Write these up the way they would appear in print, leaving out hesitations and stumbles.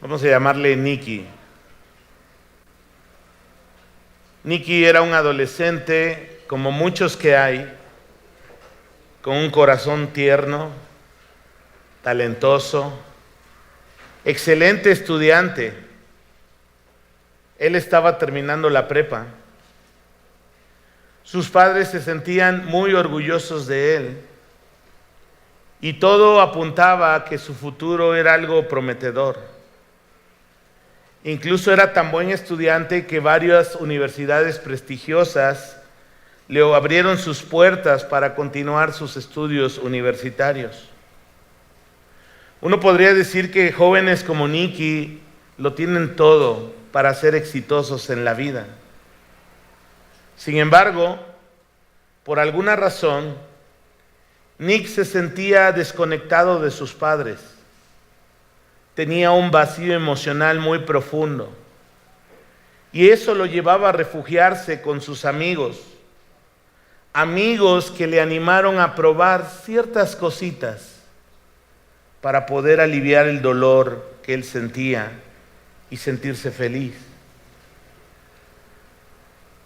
Vamos a llamarle Nicky. Nicky era un adolescente, como muchos que hay, con un corazón tierno, talentoso, excelente estudiante. Él estaba terminando la prepa. Sus padres se sentían muy orgullosos de él y todo apuntaba a que su futuro era algo prometedor. Incluso era tan buen estudiante que varias universidades prestigiosas le abrieron sus puertas para continuar sus estudios universitarios. Uno podría decir que jóvenes como Nicky lo tienen todo para ser exitosos en la vida. Sin embargo, por alguna razón, Nick se sentía desconectado de sus padres. Tenía un vacío emocional muy profundo y eso lo llevaba a refugiarse con sus amigos que le animaron a probar ciertas cositas para poder aliviar el dolor que él sentía y sentirse feliz.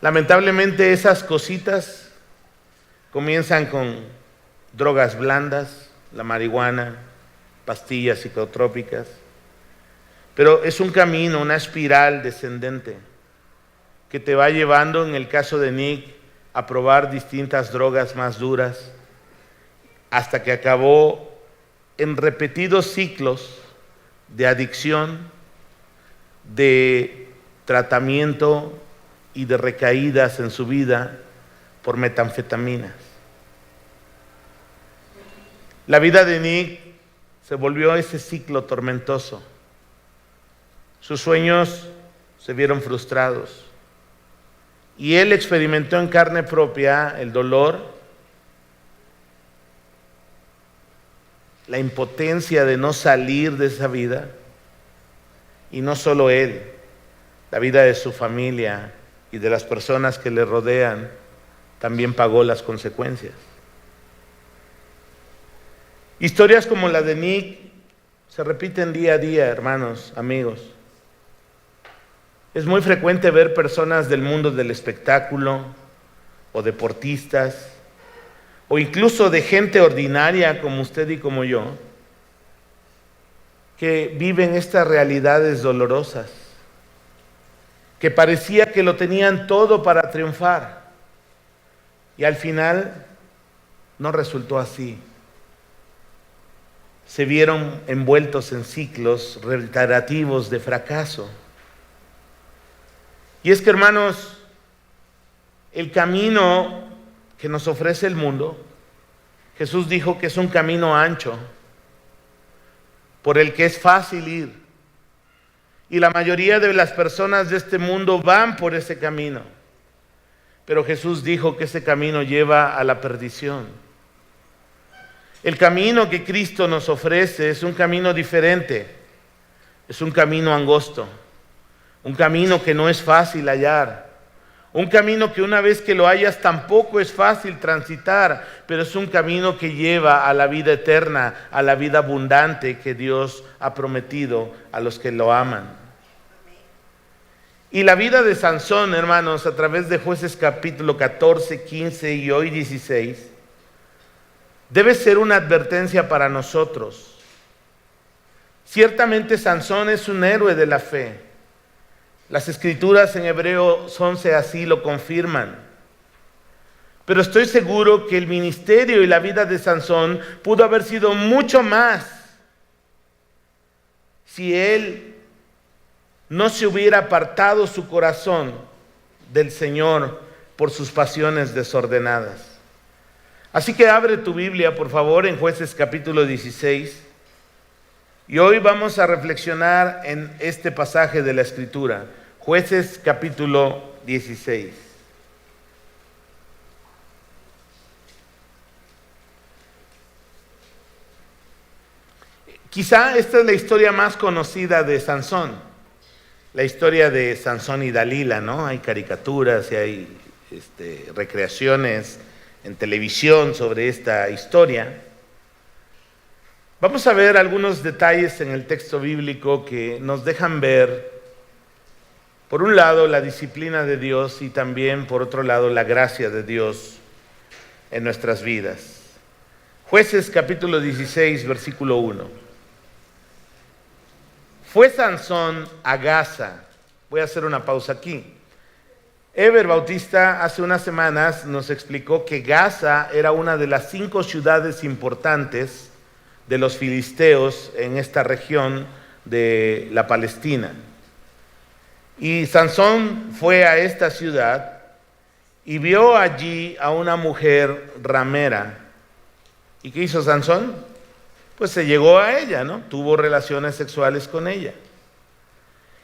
Lamentablemente esas cositas comienzan con drogas blandas, la marihuana, pastillas psicotrópicas, pero es un camino, una espiral descendente que te va llevando, en el caso de Nick, a probar distintas drogas más duras, hasta que acabó en repetidos ciclos de adicción, de tratamiento y de recaídas en su vida por metanfetaminas. La vida de Nick se volvió ese ciclo tormentoso. Sus sueños se vieron frustrados y él experimentó en carne propia el dolor, la impotencia de no salir de esa vida, y no solo él, la vida de su familia y de las personas que le rodean también pagó las consecuencias. Historias como la de Nick se repiten día a día, hermanos, amigos. Es muy frecuente ver personas del mundo del espectáculo o deportistas o incluso de gente ordinaria como usted y como yo que viven estas realidades dolorosas, que parecía que lo tenían todo para triunfar y al final no resultó así. Se vieron envueltos en ciclos reiterativos de fracaso. Y es que, hermanos, el camino que nos ofrece el mundo, Jesús dijo que es un camino ancho, por el que es fácil ir. Y la mayoría de las personas de este mundo van por ese camino. Pero Jesús dijo que ese camino lleva a la perdición. El camino que Cristo nos ofrece es un camino diferente, es un camino angosto, un camino que no es fácil hallar, un camino que una vez que lo hallas tampoco es fácil transitar, pero es un camino que lleva a la vida eterna, a la vida abundante que Dios ha prometido a los que lo aman. Y la vida de Sansón, hermanos, a través de Jueces capítulo 14, 15 y hoy 16, debe ser una advertencia para nosotros. Ciertamente Sansón es un héroe de la fe. Las escrituras en Hebreos 11 así lo confirman. Pero estoy seguro que el ministerio y la vida de Sansón pudo haber sido mucho más si él no se hubiera apartado su corazón del Señor por sus pasiones desordenadas. Así que abre tu Biblia, por favor, en Jueces capítulo 16. Y hoy vamos a reflexionar en este pasaje de la Escritura. Jueces capítulo 16. Quizá esta es la historia más conocida de Sansón. La historia de Sansón y Dalila, ¿no? Hay caricaturas y hay recreaciones en televisión sobre esta historia. Vamos a ver algunos detalles en el texto bíblico que nos dejan ver, por un lado, la disciplina de Dios y también, por otro lado, la gracia de Dios en nuestras vidas. Jueces capítulo 16, versículo 1. Fue Sansón a Gaza. Voy a hacer una pausa aquí. Eber Bautista hace unas semanas nos explicó que Gaza era una de las 5 ciudades importantes de los filisteos en esta región de la Palestina. Y Sansón fue a esta ciudad y vio allí a una mujer ramera. ¿Y qué hizo Sansón? Pues se llegó a ella, ¿no? Tuvo relaciones sexuales con ella.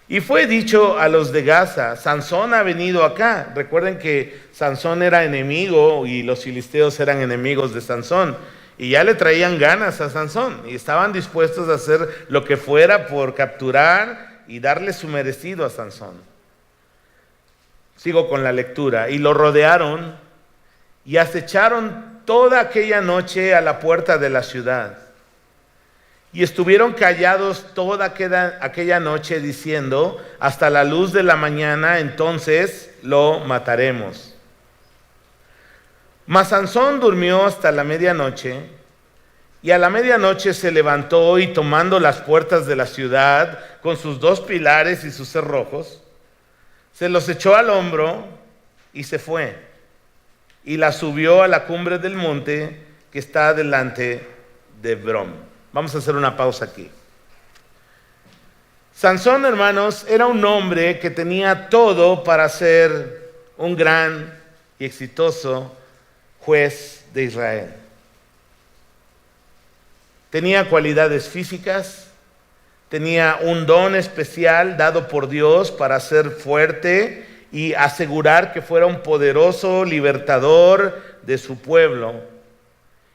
Y fue dicho a los de Gaza: Sansón ha venido acá. Recuerden que Sansón era enemigo y los filisteos eran enemigos de Sansón. Y ya le traían ganas a Sansón y estaban dispuestos a hacer lo que fuera por capturar y darle su merecido a Sansón. Sigo con la lectura. Y lo rodearon y acecharon toda aquella noche a la puerta de la ciudad. Y estuvieron callados toda aquella noche diciendo: hasta la luz de la mañana, entonces lo mataremos. Mas Sansón durmió hasta la medianoche, y a la medianoche se levantó y, tomando las puertas de la ciudad con sus 2 pilares y sus cerrojos, se los echó al hombro y se fue, y la subió a la cumbre del monte que está delante de Hebrón. Vamos a hacer una pausa aquí. Sansón, hermanos, era un hombre que tenía todo para ser un gran y exitoso juez de Israel. Tenía cualidades físicas, tenía un don especial dado por Dios para ser fuerte y asegurar que fuera un poderoso libertador de su pueblo.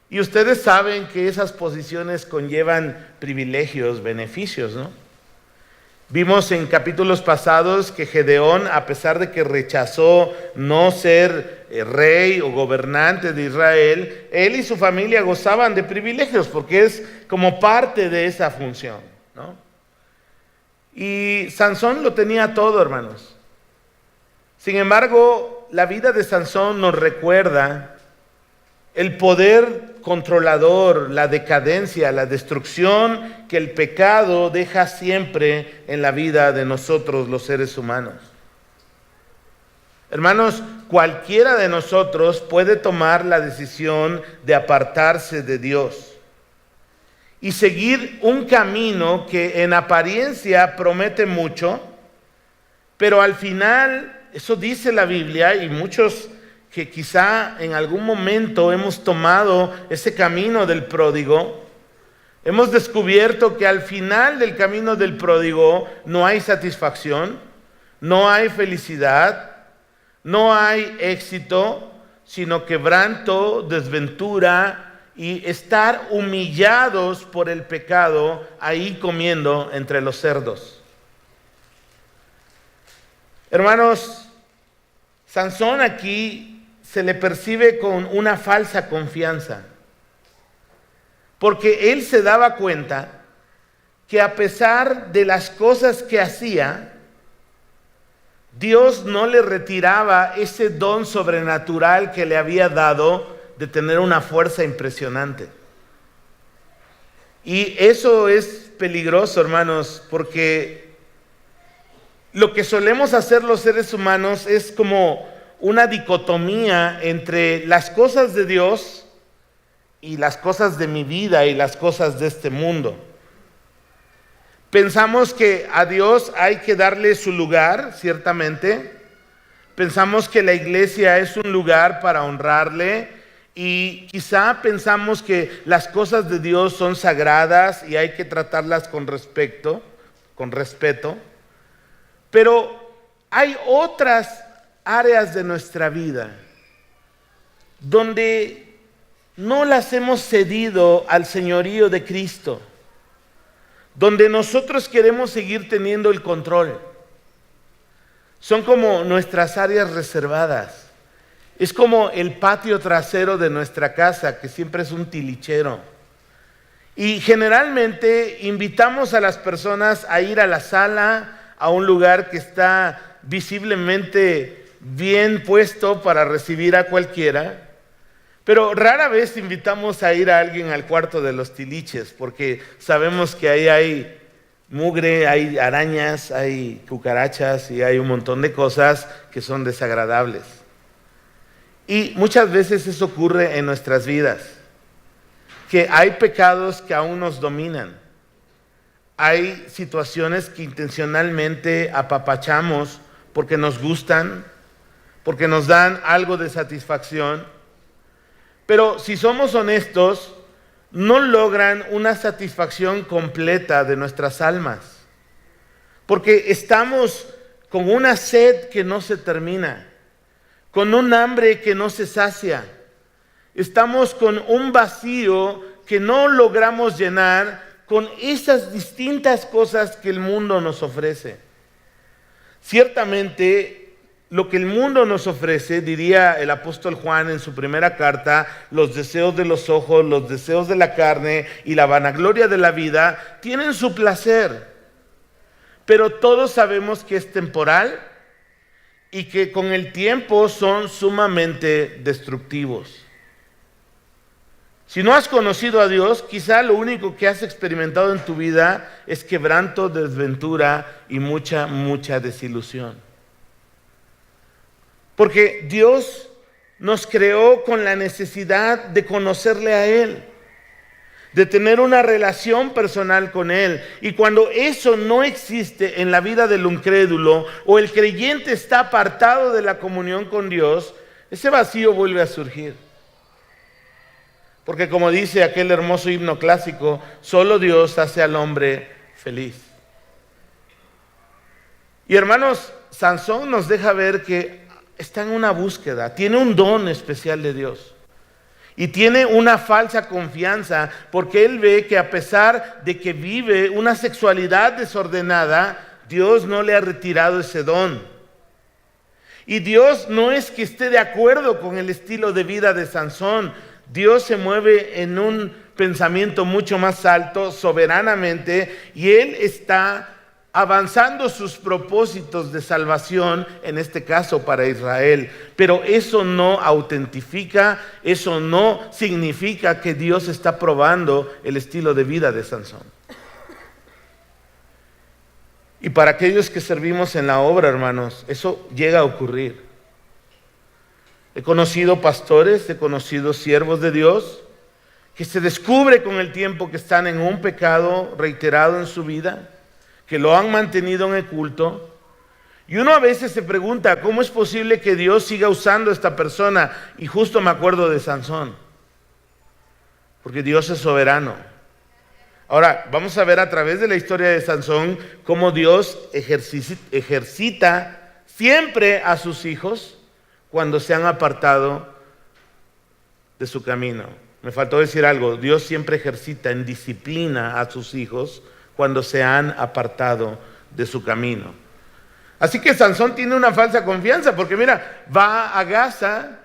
Y ustedes saben que esas posiciones conllevan privilegios, beneficios, ¿no? Vimos en capítulos pasados que Gedeón, a pesar de que rechazó no ser rey o gobernante de Israel, él y su familia gozaban de privilegios porque es como parte de esa función, ¿no? Y Sansón lo tenía todo, hermanos. Sin embargo, la vida de Sansón nos recuerda el poder controlador, la decadencia, la destrucción que el pecado deja siempre en la vida de nosotros los seres humanos. Hermanos, cualquiera de nosotros puede tomar la decisión de apartarse de Dios y seguir un camino que en apariencia promete mucho, pero al final, eso dice la Biblia, y muchos que quizá en algún momento hemos tomado ese camino del pródigo, hemos descubierto que al final del camino del pródigo no hay satisfacción, no hay felicidad, no hay éxito, sino quebranto, desventura y estar humillados por el pecado ahí comiendo entre los cerdos. Hermanos, Sansón aquí se le percibe con una falsa confianza, porque él se daba cuenta que a pesar de las cosas que hacía, Dios no le retiraba ese don sobrenatural que le había dado de tener una fuerza impresionante. Y eso es peligroso, hermanos, porque lo que solemos hacer los seres humanos es como una dicotomía entre las cosas de Dios y las cosas de mi vida y las cosas de este mundo. Pensamos que a Dios hay que darle su lugar, ciertamente. Pensamos que la iglesia es un lugar para honrarle y quizá pensamos que las cosas de Dios son sagradas y hay que tratarlas con respeto. Pero hay otras áreas de nuestra vida donde no las hemos cedido al señorío de Cristo, donde nosotros queremos seguir teniendo el control. Son como nuestras áreas reservadas. Es como el patio trasero de nuestra casa, que siempre es un tilichero. Y generalmente invitamos a las personas a ir a la sala, a un lugar que está visiblemente bien puesto para recibir a cualquiera, pero rara vez invitamos a ir a alguien al cuarto de los tiliches, porque sabemos que ahí hay mugre, hay arañas, hay cucarachas y hay un montón de cosas que son desagradables. Y muchas veces eso ocurre en nuestras vidas, que hay pecados que aún nos dominan. Hay situaciones que intencionalmente apapachamos porque nos gustan, porque nos dan algo de satisfacción, pero si somos honestos, no logran una satisfacción completa de nuestras almas, porque estamos con una sed que no se termina, con un hambre que no se sacia, estamos con un vacío que no logramos llenar con esas distintas cosas que el mundo nos ofrece. Ciertamente, lo que el mundo nos ofrece, diría el apóstol Juan en su primera carta, los deseos de los ojos, los deseos de la carne y la vanagloria de la vida, tienen su placer. Pero todos sabemos que es temporal y que con el tiempo son sumamente destructivos. Si no has conocido a Dios, quizá lo único que has experimentado en tu vida es quebranto, desventura y mucha desilusión. Porque Dios nos creó con la necesidad de conocerle a Él, de tener una relación personal con Él. Y cuando eso no existe en la vida del incrédulo o el creyente está apartado de la comunión con Dios, ese vacío vuelve a surgir. Porque como dice aquel hermoso himno clásico, solo Dios hace al hombre feliz. Y hermanos, Sansón nos deja ver que está en una búsqueda, tiene un don especial de Dios. Y tiene una falsa confianza porque él ve que a pesar de que vive una sexualidad desordenada, Dios no le ha retirado ese don. Y Dios no es que esté de acuerdo con el estilo de vida de Sansón. Dios se mueve en un pensamiento mucho más alto, soberanamente, y Él está avanzando sus propósitos de salvación, en este caso para Israel. Pero eso no autentifica, eso no significa que Dios está probando el estilo de vida de Sansón. Y para aquellos que servimos en la obra, hermanos, eso llega a ocurrir. He conocido pastores, he conocido siervos de Dios que se descubre con el tiempo que están en un pecado reiterado en su vida, que lo han mantenido en el culto. Y uno a veces se pregunta, ¿cómo es posible que Dios siga usando a esta persona? Y justo me acuerdo de Sansón, porque Dios es soberano. Ahora, vamos a ver a través de la historia de Sansón cómo Dios ejercita siempre a sus hijos cuando se han apartado de su camino. Me faltó decir algo, Dios siempre ejercita en disciplina a sus hijos cuando se han apartado de su camino. Así que Sansón tiene una falsa confianza, porque mira, va a Gaza,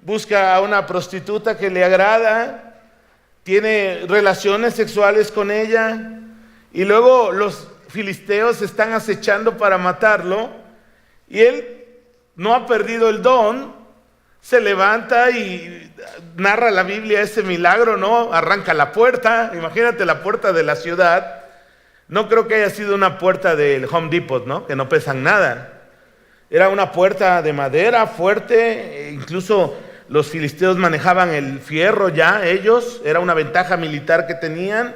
busca a una prostituta que le agrada, tiene relaciones sexuales con ella, y luego los filisteos están acechando para matarlo, y él no ha perdido el don, se levanta y narra la Biblia ese milagro, ¿no? Arranca la puerta, imagínate la puerta de la ciudad. No creo que haya sido una puerta del Home Depot, ¿no? Que no pesan nada. Era una puerta de madera fuerte, incluso los filisteos manejaban el fierro ya, ellos, era una ventaja militar que tenían.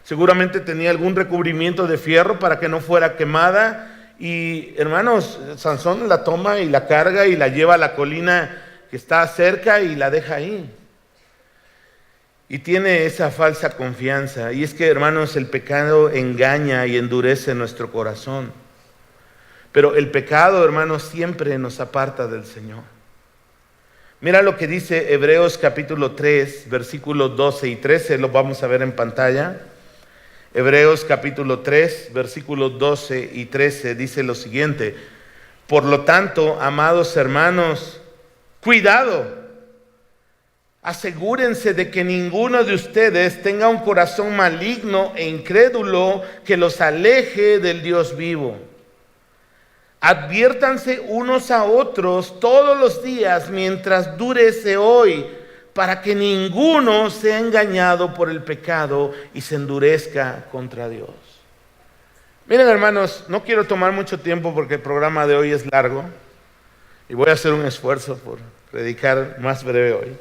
Seguramente tenía algún recubrimiento de fierro para que no fuera quemada. Y hermanos, Sansón la toma y la carga y la lleva a la colina que está cerca y la deja ahí. Y tiene esa falsa confianza. Y es que, hermanos, el pecado engaña y endurece nuestro corazón. Pero el pecado, hermanos, siempre nos aparta del Señor. Mira lo que dice Hebreos capítulo 3, versículos 12 y 13, lo vamos a ver en pantalla. Hebreos capítulo 3, versículos 12 y 13 dice lo siguiente: por lo tanto, amados hermanos, cuidado, Asegúrense de que ninguno de ustedes tenga un corazón maligno e incrédulo que los aleje del Dios vivo. Adviértanse unos a otros todos los días mientras dure ese hoy, para que ninguno sea engañado por el pecado y se endurezca contra Dios. Miren, hermanos, no quiero tomar mucho tiempo porque el programa de hoy es largo y voy a hacer un esfuerzo por predicar más breve hoy.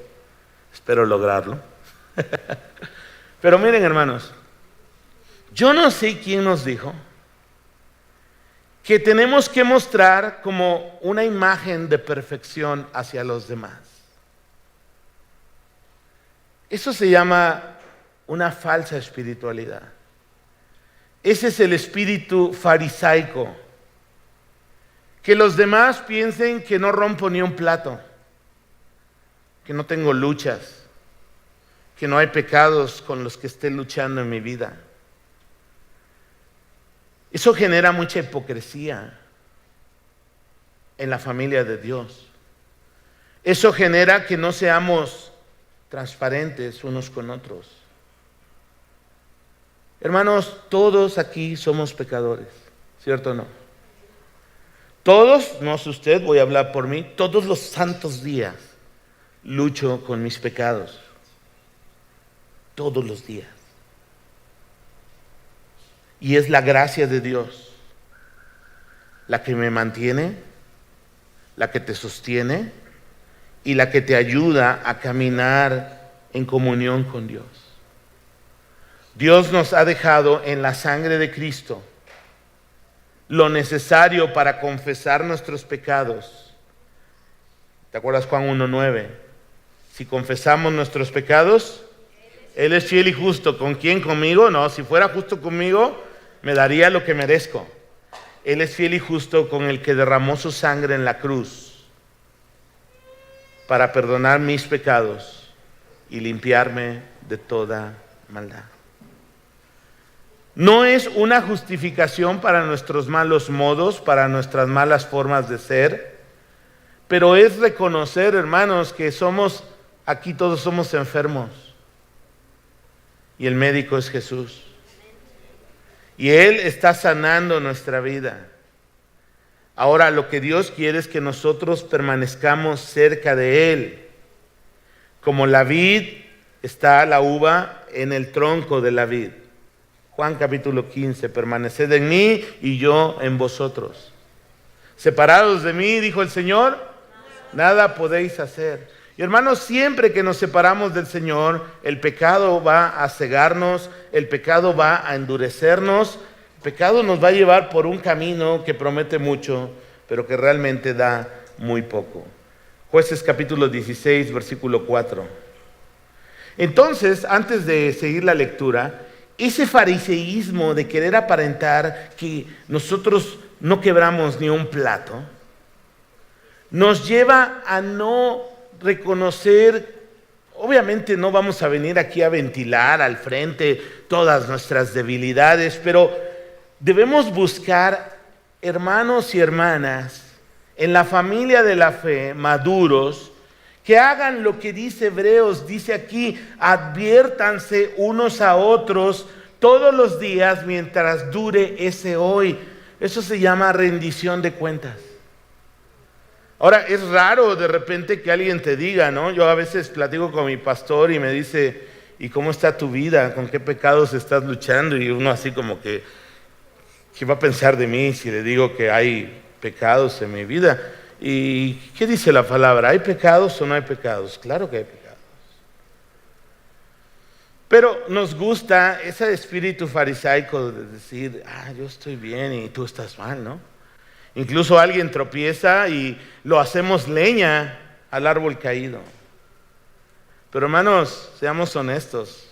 Espero lograrlo. Pero miren, hermanos, yo no sé quién nos dijo que tenemos que mostrar como una imagen de perfección hacia los demás. Eso se llama una falsa espiritualidad. Ese es el espíritu farisaico. Que los demás piensen que no rompo ni un plato, que no tengo luchas, que no hay pecados con los que esté luchando en mi vida. Eso genera mucha hipocresía en la familia de Dios. Eso genera que no seamos transparentes unos con otros. Hermanos, todos aquí somos pecadores, ¿cierto o no? Todos, no sé usted, voy a hablar por mí, todos los santos días lucho con mis pecados. Todos los días. Y es la gracia de Dios la que me mantiene, la que te sostiene y la que te ayuda a caminar en comunión con Dios. Dios nos ha dejado en la sangre de Cristo lo necesario para confesar nuestros pecados. ¿Te acuerdas Juan 1:9? Si confesamos nuestros pecados, Él es fiel y justo. ¿Con quién? ¿Conmigo? No, si fuera justo conmigo, me daría lo que merezco. Él es fiel y justo con el que derramó su sangre en la cruz para perdonar mis pecados y limpiarme de toda maldad. No es una justificación para nuestros malos modos, para nuestras malas formas de ser, pero es reconocer, hermanos, que aquí todos somos enfermos y el médico es Jesús. Y Él está sanando nuestra vida. Ahora lo que Dios quiere es que nosotros permanezcamos cerca de Él. Como la vid está la uva en el tronco de la vid. Juan capítulo 15, permaneced en mí y yo en vosotros. Separados de mí, dijo el Señor, nada podéis hacer. Y hermanos, siempre que nos separamos del Señor, el pecado va a cegarnos, el pecado va a endurecernos, el pecado nos va a llevar por un camino que promete mucho, pero que realmente da muy poco. Jueces capítulo 16, versículo 4. Entonces, antes de seguir la lectura, ese fariseísmo de querer aparentar que nosotros no quebramos ni un plato, nos lleva a no reconocer. Obviamente no vamos a venir aquí a ventilar al frente todas nuestras debilidades, pero debemos buscar hermanos y hermanas en la familia de la fe, maduros, que hagan lo que dice Hebreos, dice aquí, adviértanse unos a otros todos los días mientras dure ese hoy. Eso se llama rendición de cuentas. Ahora, es raro de repente que alguien te diga, ¿no? Yo a veces platico con mi pastor y me dice, ¿y cómo está tu vida? ¿Con qué pecados estás luchando? Y uno así como que, ¿qué va a pensar de mí si le digo que hay pecados en mi vida? ¿Y qué dice la palabra? ¿Hay pecados o no hay pecados? Claro que hay pecados. Pero nos gusta ese espíritu farisaico de decir, yo estoy bien y tú estás mal, ¿no? Incluso alguien tropieza y lo hacemos leña al árbol caído. Pero hermanos, seamos honestos.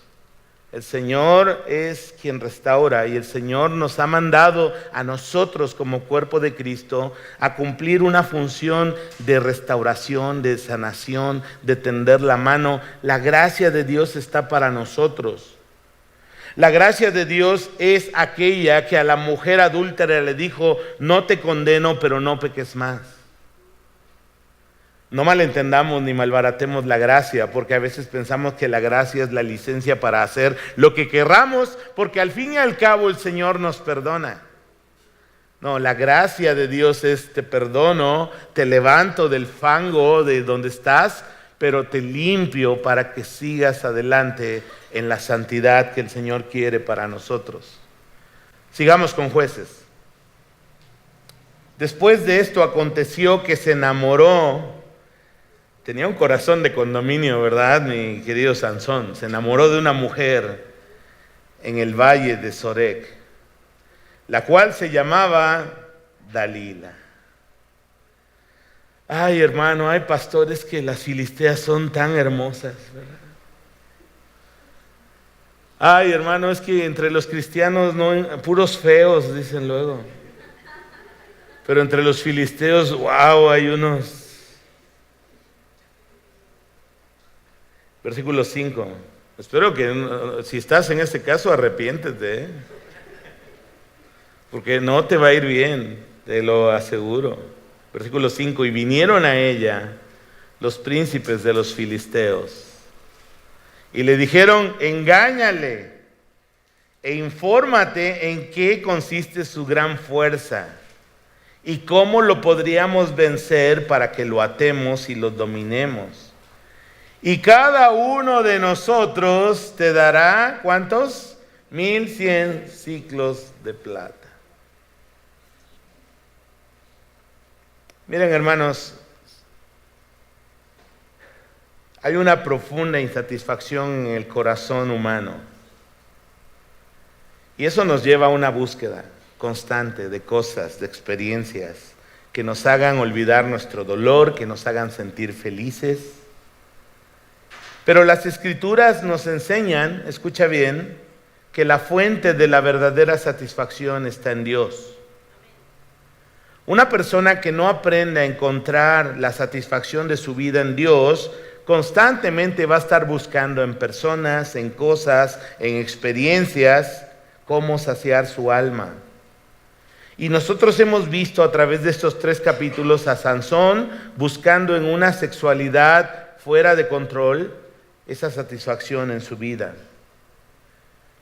El Señor es quien restaura y el Señor nos ha mandado a nosotros como cuerpo de Cristo a cumplir una función de restauración, de sanación, de tender la mano. La gracia de Dios está para nosotros. La gracia de Dios es aquella que a la mujer adúltera le dijo, no te condeno, pero no peques más. No malentendamos ni malbaratemos la gracia, porque a veces pensamos que la gracia es la licencia para hacer lo que querramos, porque al fin y al cabo el Señor nos perdona. No, la gracia de Dios es: te perdono, te levanto del fango de donde estás, pero te limpio para que sigas adelante en la santidad que el Señor quiere para nosotros. Sigamos con Jueces. Después de esto aconteció que se enamoró. Tenía un corazón de condominio, ¿verdad, mi querido Sansón? Se enamoró de una mujer en el valle de Sorek, la cual se llamaba Dalila. Ay, hermano, hay pastores que las filisteas son tan hermosas, ¿verdad? Ay, hermano, es que entre los cristianos no, puros feos, dicen luego. Pero entre los filisteos, wow, hay unos. Versículo 5. Espero que si estás en este caso, arrepiéntete, ¿eh? Porque no te va a ir bien, te lo aseguro. Versículo 5. Y vinieron a ella los príncipes de los filisteos y le dijeron: engáñale e infórmate en qué consiste su gran fuerza y cómo lo podríamos vencer para que lo atemos y lo dominemos. Y cada uno de nosotros te dará, ¿cuántos? 1,100 ciclos de plata. Miren, hermanos, hay una profunda insatisfacción en el corazón humano. Y eso nos lleva a una búsqueda constante de cosas, de experiencias que nos hagan olvidar nuestro dolor, que nos hagan sentir felices. Pero las Escrituras nos enseñan, escucha bien, que la fuente de la verdadera satisfacción está en Dios. Una persona que no aprende a encontrar la satisfacción de su vida en Dios, constantemente va a estar buscando en personas, en cosas, en experiencias, cómo saciar su alma. Y nosotros hemos visto a través de estos 3 capítulos a Sansón buscando en una sexualidad fuera de control esa satisfacción en su vida.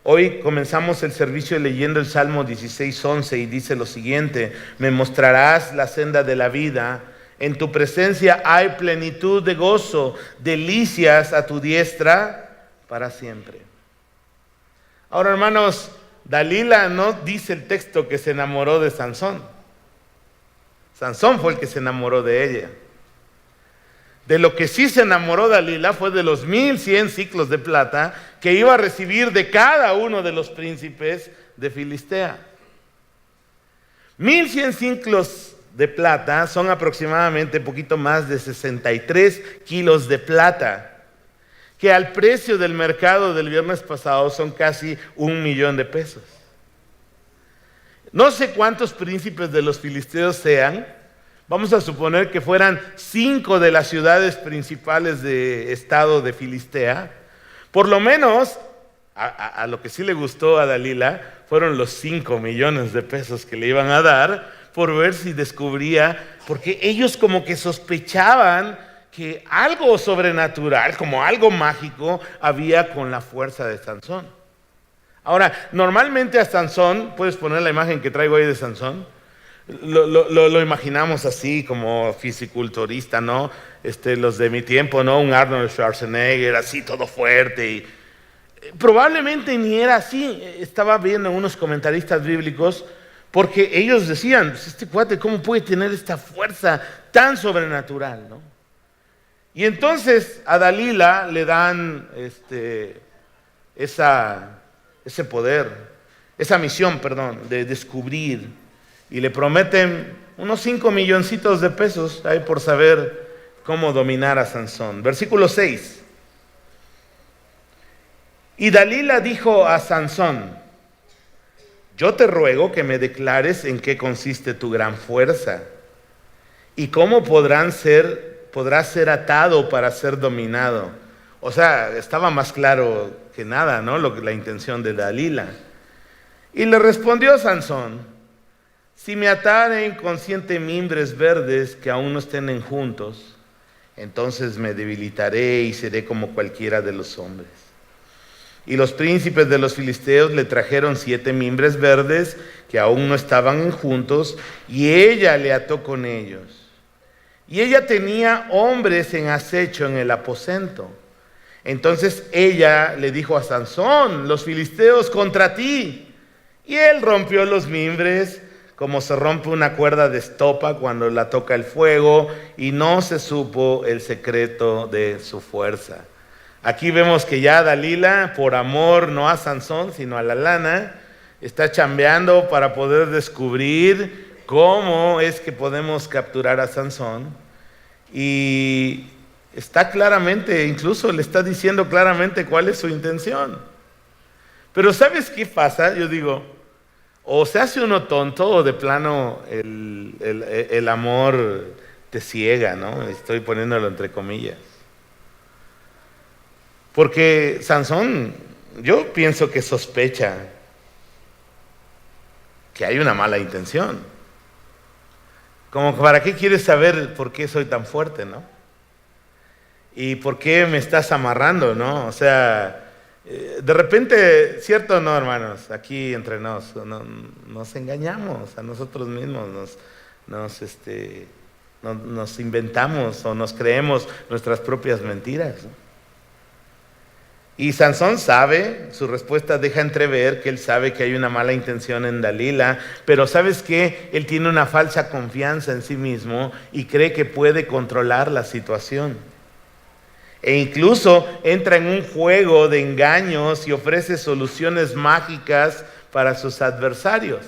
Hoy comenzamos el servicio leyendo el Salmo 16:11 y dice lo siguiente: me mostrarás la senda de la vida, en tu presencia hay plenitud de gozo, delicias a tu diestra para siempre. Ahora, hermanos, Dalila no dice el texto que se enamoró de Sansón. Sansón fue el que se enamoró de ella. De lo que sí se enamoró Dalila fue de los 1,100 ciclos de plata que iba a recibir de cada uno de los príncipes de Filistea. 1,100 ciclos de plata son aproximadamente poquito más de 63 kilos de plata, que al precio del mercado del viernes pasado son casi 1,000,000 de pesos. No sé cuántos príncipes de los filisteos sean. Vamos a suponer que fueran 5 de las ciudades principales de estado de Filistea. Por lo menos, a lo que sí le gustó a Dalila, fueron los 5 millones de pesos que le iban a dar por ver si descubría, porque ellos como que sospechaban que algo sobrenatural, como algo mágico, había con la fuerza de Sansón. Ahora, normalmente a Sansón, puedes poner la imagen que traigo ahí de Sansón, lo imaginamos así como fisiculturista, ¿no? Los de mi tiempo, ¿no? Un Arnold Schwarzenegger, así todo fuerte. Y probablemente ni era así. Estaba viendo unos comentaristas bíblicos, porque ellos decían: pues este cuate, ¿cómo puede tener esta fuerza tan sobrenatural, ¿no? Y entonces a Dalila le dan ese poder, esa misión, de descubrir. Y le prometen unos 5 milloncitos de pesos ahí por saber cómo dominar a Sansón. Versículo 6. Y Dalila dijo a Sansón: yo te ruego que me declares en qué consiste tu gran fuerza y cómo podrás ser atado para ser dominado. O sea, estaba más claro que nada, ¿no? La intención de Dalila. Y le respondió Sansón: si me ataren con 7 mimbres verdes que aún no estén juntos, entonces me debilitaré y seré como cualquiera de los hombres. Y los príncipes de los filisteos le trajeron 7 mimbres verdes que aún no estaban juntos, y ella le ató con ellos. Y ella tenía hombres en acecho en el aposento. Entonces ella le dijo a Sansón: los filisteos contra ti. Y él rompió los mimbres como se rompe una cuerda de estopa cuando la toca el fuego, y no se supo el secreto de su fuerza. Aquí vemos que ya Dalila, por amor no a Sansón, sino a la lana, está chambeando para poder descubrir cómo es que podemos capturar a Sansón. Y está claramente, incluso le está diciendo claramente cuál es su intención. Pero ¿sabes qué pasa? Yo digo, o se hace uno tonto, o de plano el amor te ciega, ¿no? Estoy poniéndolo entre comillas. Porque Sansón, yo pienso que sospecha que hay una mala intención. Como, ¿para qué quieres saber por qué soy tan fuerte, no? ¿Y por qué me estás amarrando, no? O sea, de repente, cierto o no, hermanos, aquí entre nos engañamos a nosotros mismos, nos inventamos o nos creemos nuestras propias mentiras, ¿no? Y Sansón sabe, su respuesta deja entrever que él sabe que hay una mala intención en Dalila, pero ¿sabes qué? Él tiene una falsa confianza en sí mismo y cree que puede controlar la situación. E incluso entra en un juego de engaños y ofrece soluciones mágicas para sus adversarios.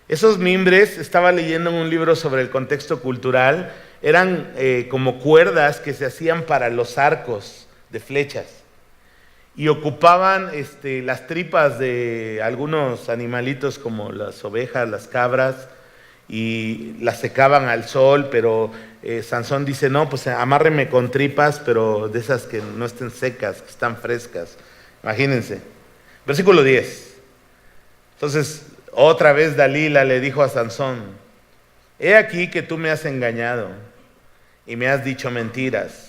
Esos mimbres, estaba leyendo en un libro sobre el contexto cultural, eran como cuerdas que se hacían para los arcos de flechas. Y ocupaban las tripas de algunos animalitos como las ovejas, las cabras, y las secaban al sol, pero Sansón dice, no, pues amárreme con tripas, pero de esas que no estén secas, que están frescas. Imagínense. Versículo 10. Entonces, otra vez Dalila le dijo a Sansón: he aquí que tú me has engañado y me has dicho mentiras.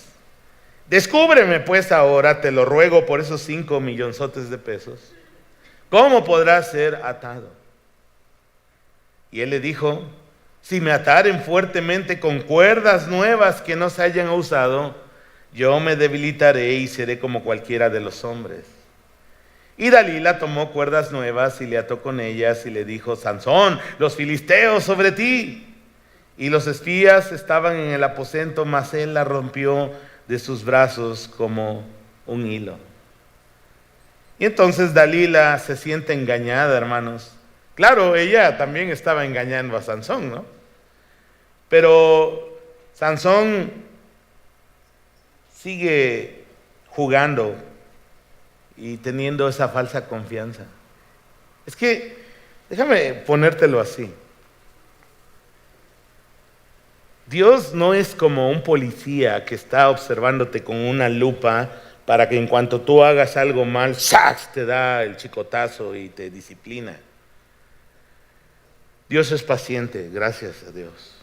Descúbreme pues ahora, te lo ruego, por esos 5 millonzotes de pesos, ¿cómo podrás ser atado? Y él le dijo: si me ataren fuertemente con cuerdas nuevas que no se hayan usado, yo me debilitaré y seré como cualquiera de los hombres. Y Dalila tomó cuerdas nuevas y le ató con ellas y le dijo: Sansón, los filisteos sobre ti. Y los espías estaban en el aposento, mas él la rompió de sus brazos como un hilo. Y entonces Dalila se siente engañada, hermanos. Claro, ella también estaba engañando a Sansón, ¿no? Pero Sansón sigue jugando y teniendo esa falsa confianza. Es que, déjame ponértelo así. Dios no es como un policía que está observándote con una lupa para que en cuanto tú hagas algo mal, ¡sax!, te da el chicotazo y te disciplina. Dios es paciente, gracias a Dios.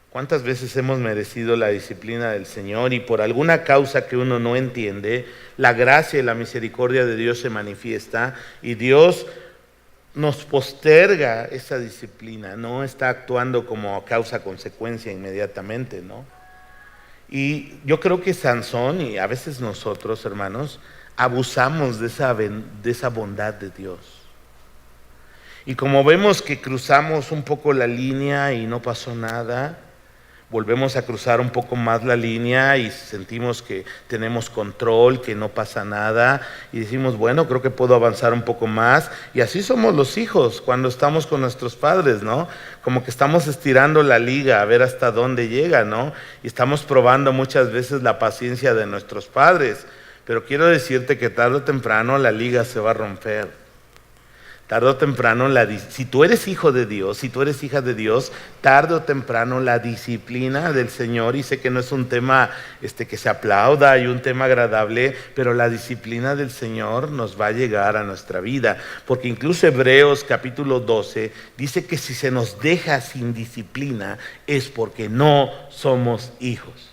¿Cuántas veces hemos merecido la disciplina del Señor y por alguna causa que uno no entiende, la gracia y la misericordia de Dios se manifiesta y Dios nos posterga esa disciplina, no está actuando como causa-consecuencia inmediatamente, ¿no? Y yo creo que Sansón y a veces nosotros, hermanos, abusamos de esa bondad de Dios. Y como vemos que cruzamos un poco la línea y no pasó nada, volvemos a cruzar un poco más la línea y sentimos que tenemos control, que no pasa nada, y decimos, bueno, creo que puedo avanzar un poco más. Y así somos los hijos cuando estamos con nuestros padres, ¿no? Como que estamos estirando la liga a ver hasta dónde llega, ¿no? Y estamos probando muchas veces la paciencia de nuestros padres. Pero quiero decirte que tarde o temprano la liga se va a romper. Tarde o temprano, si tú eres hijo de Dios, si tú eres hija de Dios, tarde o temprano la disciplina del Señor, y sé que no es un tema que se aplauda y un tema agradable, pero la disciplina del Señor nos va a llegar a nuestra vida. Porque incluso Hebreos capítulo 12 dice que si se nos deja sin disciplina es porque no somos hijos.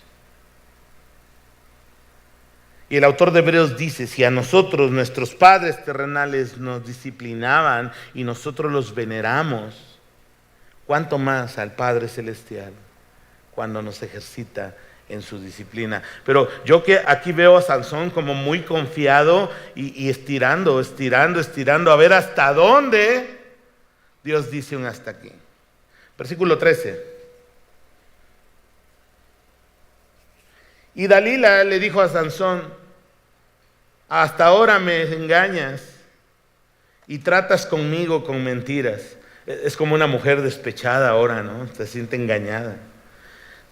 Y el autor de Hebreos dice, si a nosotros, nuestros padres terrenales, nos disciplinaban y nosotros los veneramos, ¿cuánto más al Padre Celestial cuando nos ejercita en su disciplina? Pero yo que aquí veo a Sansón como muy confiado y estirando, a ver hasta dónde Dios dice un hasta aquí. Versículo 13. Y Dalila le dijo a Sansón, hasta ahora me engañas y tratas conmigo con mentiras. Es como una mujer despechada ahora, ¿no? Se siente engañada.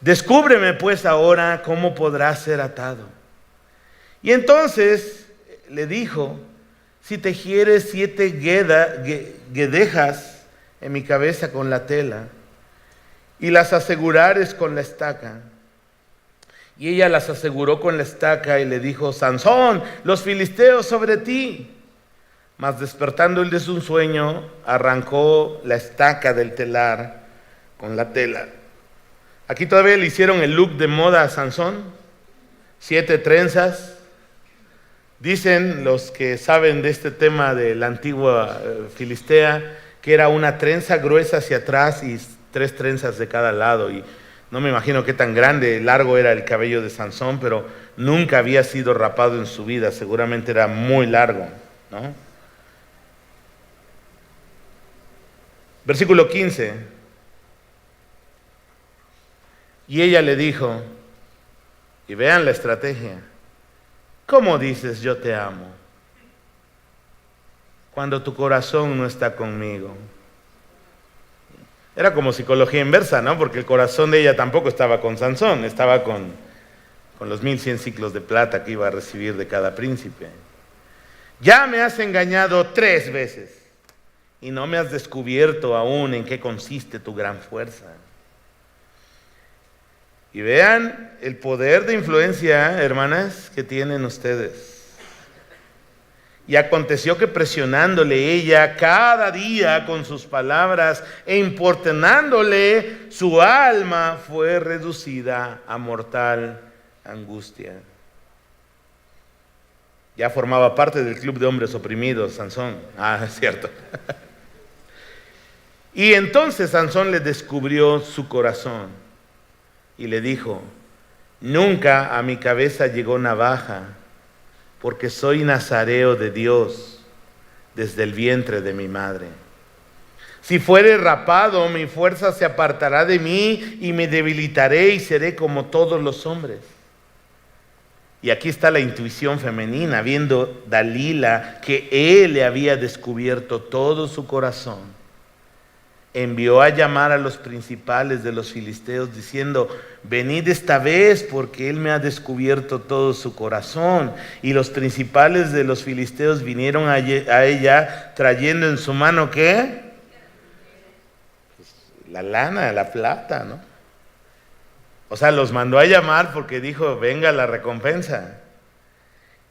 Descúbreme pues ahora cómo podrás ser atado. Y entonces le dijo, si tejieres 7 guedejas en mi cabeza con la tela y las asegurares con la estaca. Y ella las aseguró con la estaca y le dijo, Sansón, los filisteos sobre ti. Mas despertando él de su sueño, arrancó la estaca del telar con la tela. Aquí todavía le hicieron el look de moda a Sansón, 7 trenzas. Dicen los que saben de este tema de la antigua Filistea, que era una trenza gruesa hacia atrás y 3 trenzas de cada lado. Y no me imagino qué tan grande, largo era el cabello de Sansón, pero nunca había sido rapado en su vida, seguramente era muy largo, ¿no? Versículo 15. Y ella le dijo, y vean la estrategia, ¿cómo dices yo te amo cuando tu corazón no está conmigo? Era como psicología inversa, ¿no? Porque el corazón de ella tampoco estaba con Sansón, estaba con los 1100 ciclos de plata que iba a recibir de cada príncipe. Ya me has engañado 3 veces y no me has descubierto aún en qué consiste tu gran fuerza. Y vean el poder de influencia, hermanas, que tienen ustedes. Y aconteció que presionándole ella cada día con sus palabras e importunándole, su alma fue reducida a mortal angustia. Ya formaba parte del club de hombres oprimidos, Sansón. Es cierto. Y entonces Sansón le descubrió su corazón y le dijo, nunca a mi cabeza llegó navaja, porque soy nazareo de Dios desde el vientre de mi madre. Si fuere rapado, mi fuerza se apartará de mí y me debilitaré y seré como todos los hombres. Y aquí está la intuición femenina, viendo Dalila que él le había descubierto todo su corazón. Envió a llamar a los principales de los filisteos diciendo, venid esta vez porque él me ha descubierto todo su corazón. Y los principales de los filisteos vinieron a ella trayendo en su mano, ¿qué? Pues, la lana, la plata, ¿no? O sea, los mandó a llamar porque dijo, venga la recompensa.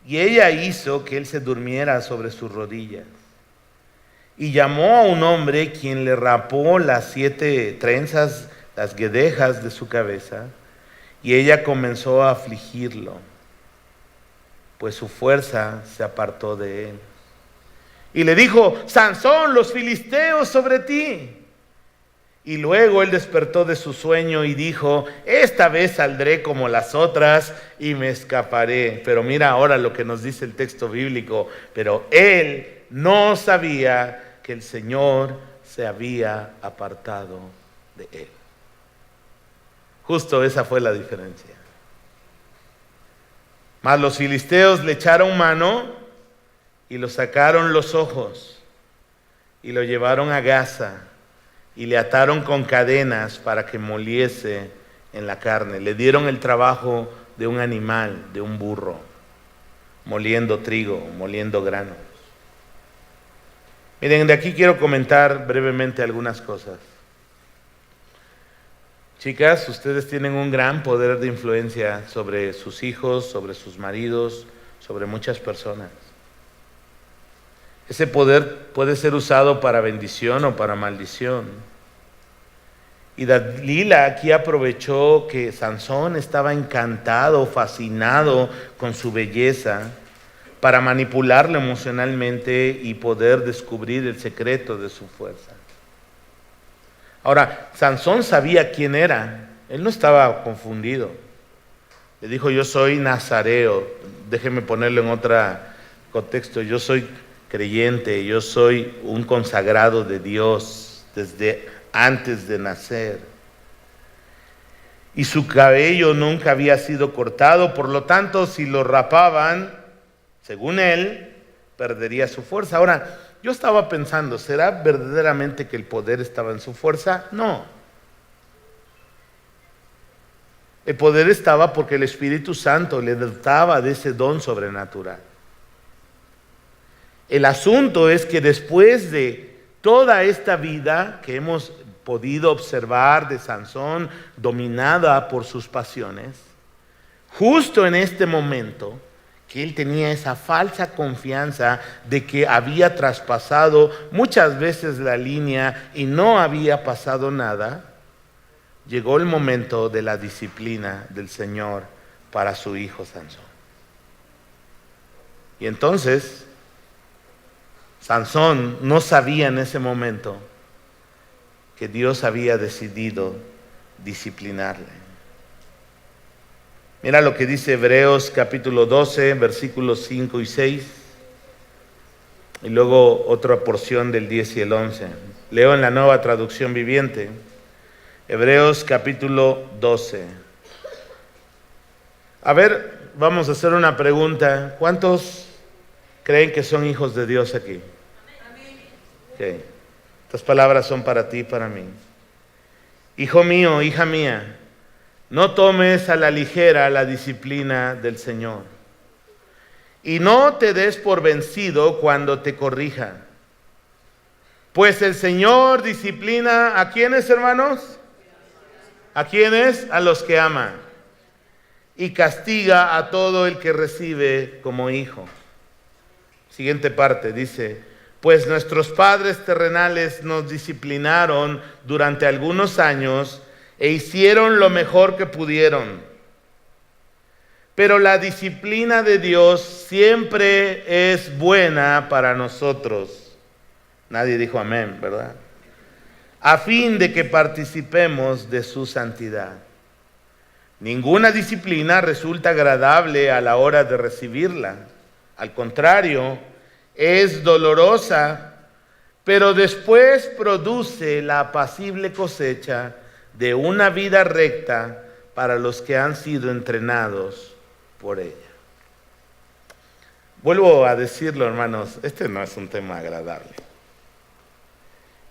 Y ella hizo que él se durmiera sobre sus rodillas. Y llamó a un hombre quien le rapó las 7 trenzas, las guedejas de su cabeza, y ella comenzó a afligirlo, pues su fuerza se apartó de él. Y le dijo, Sansón, los filisteos sobre ti. Y luego él despertó de su sueño y dijo, esta vez saldré como las otras y me escaparé. Pero mira ahora lo que nos dice el texto bíblico, pero él no sabía que el Señor se había apartado de él. Justo esa fue la diferencia. Mas los filisteos le echaron mano y lo sacaron los ojos y lo llevaron a Gaza y le ataron con cadenas para que moliese en la carne. Le dieron el trabajo de un animal, de un burro, moliendo trigo, moliendo grano. Miren, de aquí quiero comentar brevemente algunas cosas. Chicas, ustedes tienen un gran poder de influencia sobre sus hijos, sobre sus maridos, sobre muchas personas. Ese poder puede ser usado para bendición o para maldición. Y Dalila aquí aprovechó que Sansón estaba encantado, fascinado con su belleza, para manipularlo emocionalmente y poder descubrir el secreto de su fuerza. Ahora, Sansón sabía quién era, él no estaba confundido. Le dijo, yo soy nazareo, déjeme ponerlo en otro contexto, yo soy creyente, yo soy un consagrado de Dios desde antes de nacer. Y su cabello nunca había sido cortado, por lo tanto, si lo rapaban, según él, perdería su fuerza. Ahora, yo estaba pensando, ¿será verdaderamente que el poder estaba en su fuerza? No. El poder estaba porque el Espíritu Santo le dotaba de ese don sobrenatural. El asunto es que después de toda esta vida que hemos podido observar de Sansón, dominada por sus pasiones, justo en este momento, que él tenía esa falsa confianza de que había traspasado muchas veces la línea y no había pasado nada, llegó el momento de la disciplina del Señor para su hijo Sansón. Y entonces, Sansón no sabía en ese momento que Dios había decidido disciplinarle. Mira lo que dice Hebreos capítulo 12, versículos 5 y 6. Y luego otra porción del 10 y el 11. Leo en la Nueva Traducción Viviente. Hebreos capítulo 12. A ver, vamos a hacer una pregunta. ¿Cuántos creen que son hijos de Dios aquí? Okay. Estas palabras son para ti y para mí. Hijo mío, hija mía, no tomes a la ligera la disciplina del Señor. Y no te des por vencido cuando te corrija. Pues el Señor disciplina ¿a quiénes, hermanos? ¿A quiénes? A los que ama. Y castiga a todo el que recibe como hijo. Siguiente parte, dice: pues nuestros padres terrenales nos disciplinaron durante algunos años e hicieron lo mejor que pudieron. Pero la disciplina de Dios siempre es buena para nosotros. Nadie dijo amén, ¿verdad? A fin de que participemos de su santidad. Ninguna disciplina resulta agradable a la hora de recibirla. Al contrario, es dolorosa, pero después produce la apacible cosecha de una vida recta para los que han sido entrenados por ella. Vuelvo a decirlo, hermanos, este no es un tema agradable.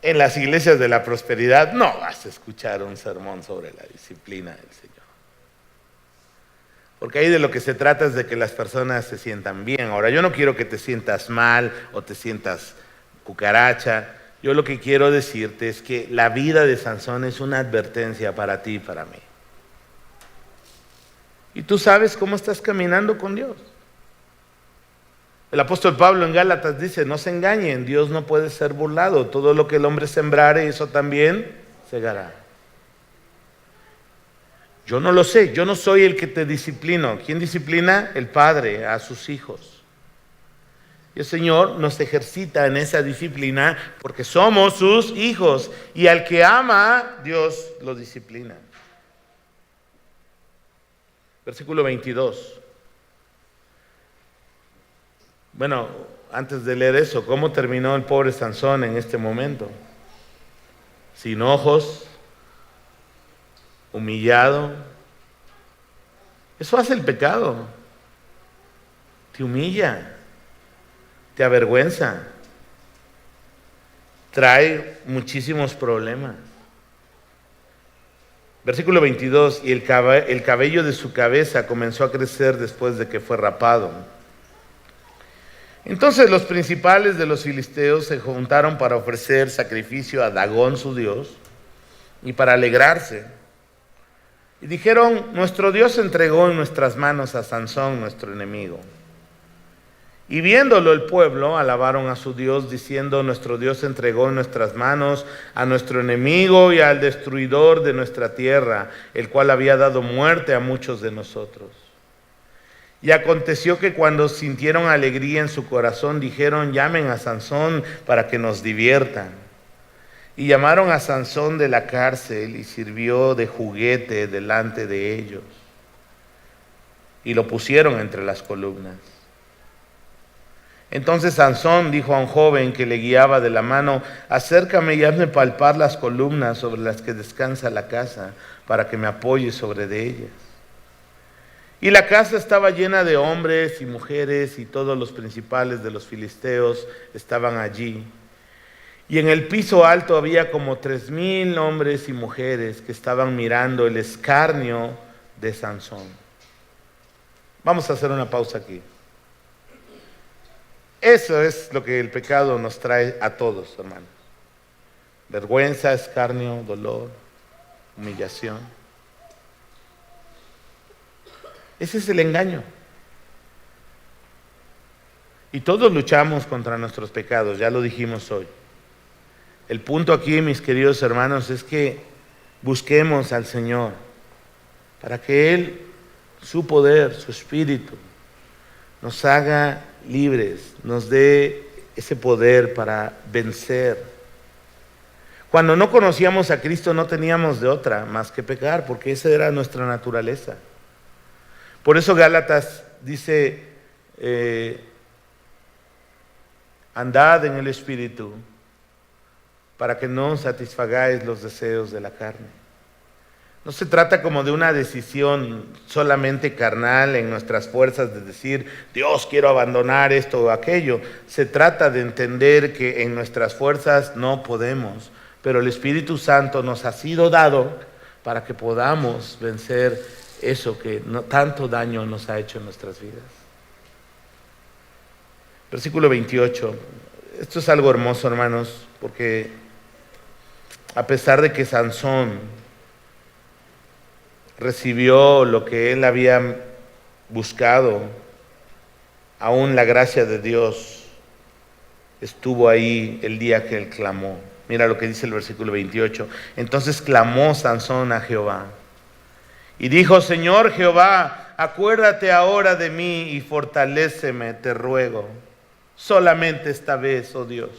En las iglesias de la prosperidad no vas a escuchar un sermón sobre la disciplina del Señor. Porque ahí de lo que se trata es de que las personas se sientan bien. Ahora, yo no quiero que te sientas mal o te sientas cucaracha. Yo lo que quiero decirte es que la vida de Sansón es una advertencia para ti y para mí. Y tú sabes cómo estás caminando con Dios. El apóstol Pablo en Gálatas dice, no se engañen, Dios no puede ser burlado. Todo lo que el hombre sembrare, eso también segará. Yo no lo sé, yo no soy el que te disciplino. ¿Quién disciplina? El Padre a sus hijos. Y el Señor nos ejercita en esa disciplina porque somos sus hijos. Y al que ama, Dios lo disciplina. Versículo 22. Bueno, antes de leer eso, ¿cómo terminó el pobre Sansón en este momento? Sin ojos, humillado. Eso hace el pecado. Te humilla, te avergüenza, trae muchísimos problemas. Versículo 22, y el cabello de su cabeza comenzó a crecer después de que fue rapado. Entonces los principales de los filisteos se juntaron para ofrecer sacrificio a Dagón su dios y para alegrarse. Y dijeron: nuestro Dios entregó en nuestras manos a Sansón, nuestro enemigo. Y viéndolo el pueblo, alabaron a su Dios, diciendo: nuestro Dios entregó en nuestras manos a nuestro enemigo y al destruidor de nuestra tierra, el cual había dado muerte a muchos de nosotros. Y aconteció que cuando sintieron alegría en su corazón, dijeron: llamen a Sansón para que nos diviertan. Y llamaron a Sansón de la cárcel y sirvió de juguete delante de ellos. Y lo pusieron entre las columnas. Entonces Sansón dijo a un joven que le guiaba de la mano: acércame y hazme palpar las columnas sobre las que descansa la casa, para que me apoye sobre de ellas. Y la casa estaba llena de hombres y mujeres, y todos los principales de los filisteos estaban allí. Y en el piso alto había como 3,000 hombres y mujeres que estaban mirando el escarnio de Sansón. Vamos a hacer una pausa aquí. Eso es lo que el pecado nos trae a todos, hermanos. Vergüenza, escarnio, dolor, humillación. Ese es el engaño. Y todos luchamos contra nuestros pecados, ya lo dijimos hoy. El punto aquí, mis queridos hermanos, es que busquemos al Señor para que Él, su poder, su espíritu, nos haga libres, nos dé ese poder para vencer. Cuando no conocíamos a Cristo no teníamos de otra más que pecar, porque esa era nuestra naturaleza. Por eso Gálatas dice: andad en el Espíritu para que no satisfagáis los deseos de la carne. No se trata como de una decisión solamente carnal en nuestras fuerzas de decir: Dios, quiero abandonar esto o aquello. Se trata de entender que en nuestras fuerzas no podemos, pero el Espíritu Santo nos ha sido dado para que podamos vencer eso que tanto daño nos ha hecho en nuestras vidas. Versículo 28. Esto es algo hermoso, hermanos, porque a pesar de que Sansón recibió lo que él había buscado, aún la gracia de Dios estuvo ahí el día que él clamó. Mira lo que dice el versículo 28. Entonces clamó Sansón a Jehová y dijo: Señor Jehová, acuérdate ahora de mí y fortaléceme, te ruego, solamente esta vez, oh Dios,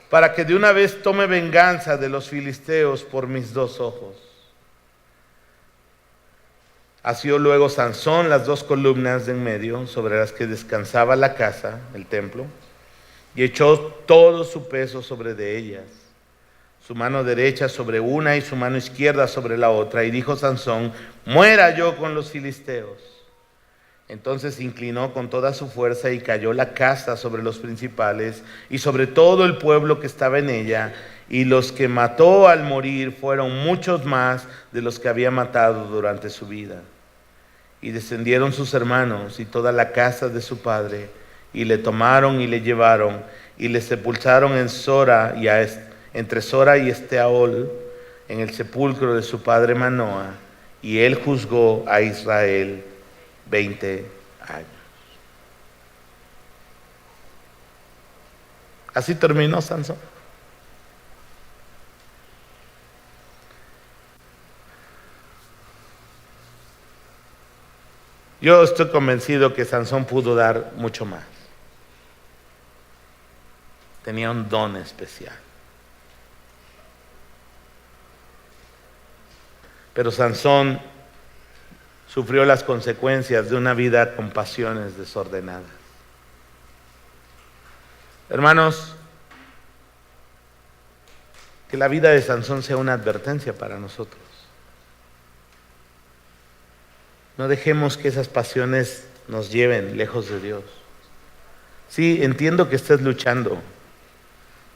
para que de una vez tome venganza de los filisteos por mis 2 ojos. Asió luego Sansón las 2 columnas de en medio sobre las que descansaba la casa, el templo, y echó todo su peso sobre de ellas, su mano derecha sobre una y su mano izquierda sobre la otra. Y dijo Sansón: muera yo con los filisteos. Entonces se inclinó con toda su fuerza y cayó la casa sobre los principales y sobre todo el pueblo que estaba en ella. Y los que mató al morir fueron muchos más de los que había matado durante su vida. Y descendieron sus hermanos y toda la casa de su padre, y le tomaron y le llevaron, y le sepultaron en Sora y entre Sora y Estaol, en el sepulcro de su padre Manoah, y él juzgó a Israel 20 años. Así terminó Sansón. Yo estoy convencido que Sansón pudo dar mucho más. Tenía un don especial. Pero Sansón sufrió las consecuencias de una vida con pasiones desordenadas. Hermanos, que la vida de Sansón sea una advertencia para nosotros. No dejemos que esas pasiones nos lleven lejos de Dios. Sí, entiendo que estés luchando.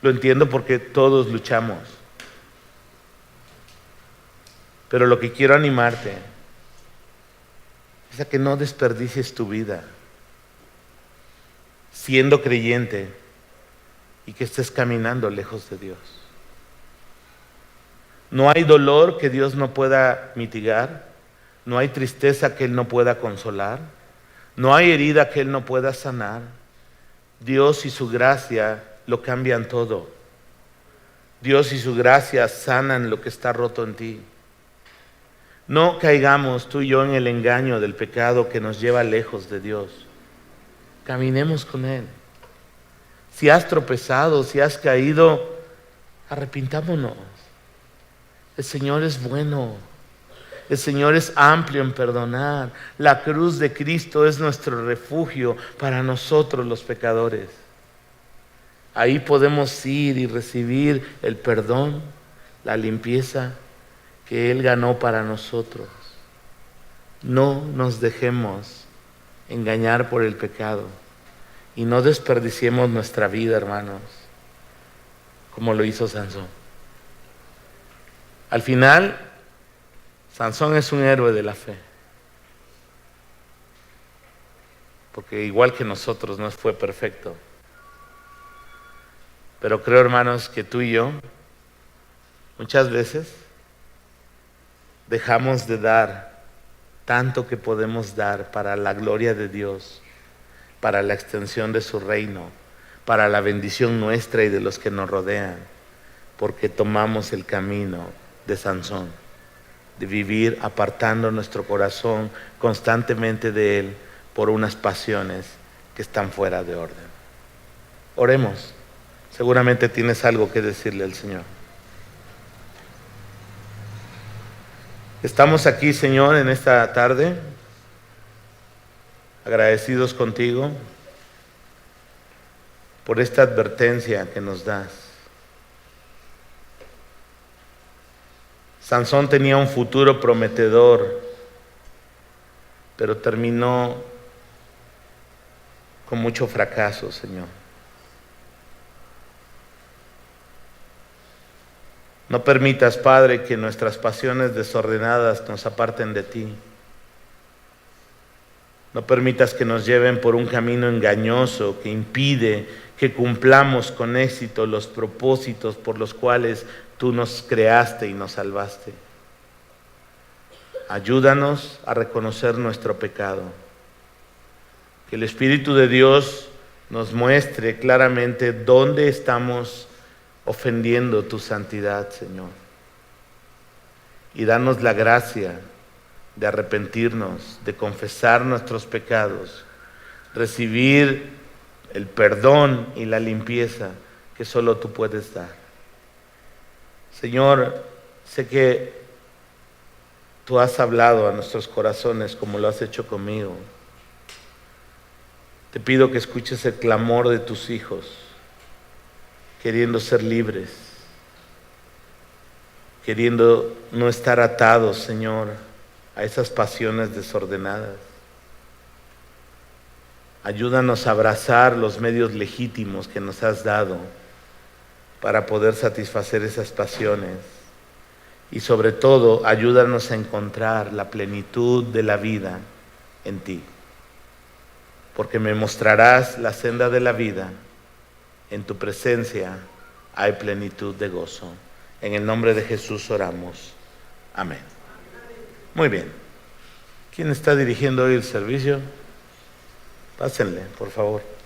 Lo entiendo porque todos luchamos. Pero lo que quiero animarte es a que no desperdicies tu vida. siendo creyente y que estés caminando lejos de Dios. No hay dolor que Dios no pueda mitigar, no hay tristeza que Él no pueda consolar, no hay herida que Él no pueda sanar. Dios y su gracia lo cambian todo. Dios y su gracia sanan lo que está roto en ti. No caigamos tú y yo en el engaño del pecado que nos lleva lejos de Dios. Caminemos con Él. Si has tropezado, si has caído, arrepintámonos. El Señor es bueno. El Señor es amplio en perdonar. La cruz de Cristo es nuestro refugio para nosotros los pecadores. Ahí podemos ir y recibir el perdón, la limpieza que Él ganó para nosotros. No nos dejemos engañar por el pecado y no desperdiciemos nuestra vida, hermanos, como lo hizo Sansón. Al final, Sansón es un héroe de la fe, porque igual que nosotros no fue perfecto. Pero creo, hermanos, que tú y yo muchas veces dejamos de dar tanto que podemos dar para la gloria de Dios, para la extensión de su reino, para la bendición nuestra y de los que nos rodean, porque tomamos el camino de Sansón, de vivir apartando nuestro corazón constantemente de Él por unas pasiones que están fuera de orden. Oremos. Seguramente tienes algo que decirle al Señor. Estamos aquí, Señor, en esta tarde, agradecidos contigo por esta advertencia que nos das. Sansón tenía un futuro prometedor, pero terminó con mucho fracaso, Señor. No permitas, Padre, que nuestras pasiones desordenadas nos aparten de ti. No permitas que nos lleven por un camino engañoso que impide que cumplamos con éxito los propósitos por los cuales tú nos creaste y nos salvaste. Ayúdanos a reconocer nuestro pecado. Que el Espíritu de Dios nos muestre claramente dónde estamos ofendiendo tu santidad, Señor. Y danos la gracia de arrepentirnos, de confesar nuestros pecados, recibir el perdón y la limpieza que solo tú puedes dar. Señor, sé que tú has hablado a nuestros corazones como lo has hecho conmigo. Te pido que escuches el clamor de tus hijos, queriendo ser libres, queriendo no estar atados, Señor, a esas pasiones desordenadas. Ayúdanos a abrazar los medios legítimos que nos has dado para poder satisfacer esas pasiones. Y sobre todo, ayúdanos a encontrar la plenitud de la vida en ti. Porque me mostrarás la senda de la vida. En tu presencia hay plenitud de gozo. En el nombre de Jesús oramos. Amén. Muy bien. ¿Quién está dirigiendo hoy el servicio? Pásenle, por favor.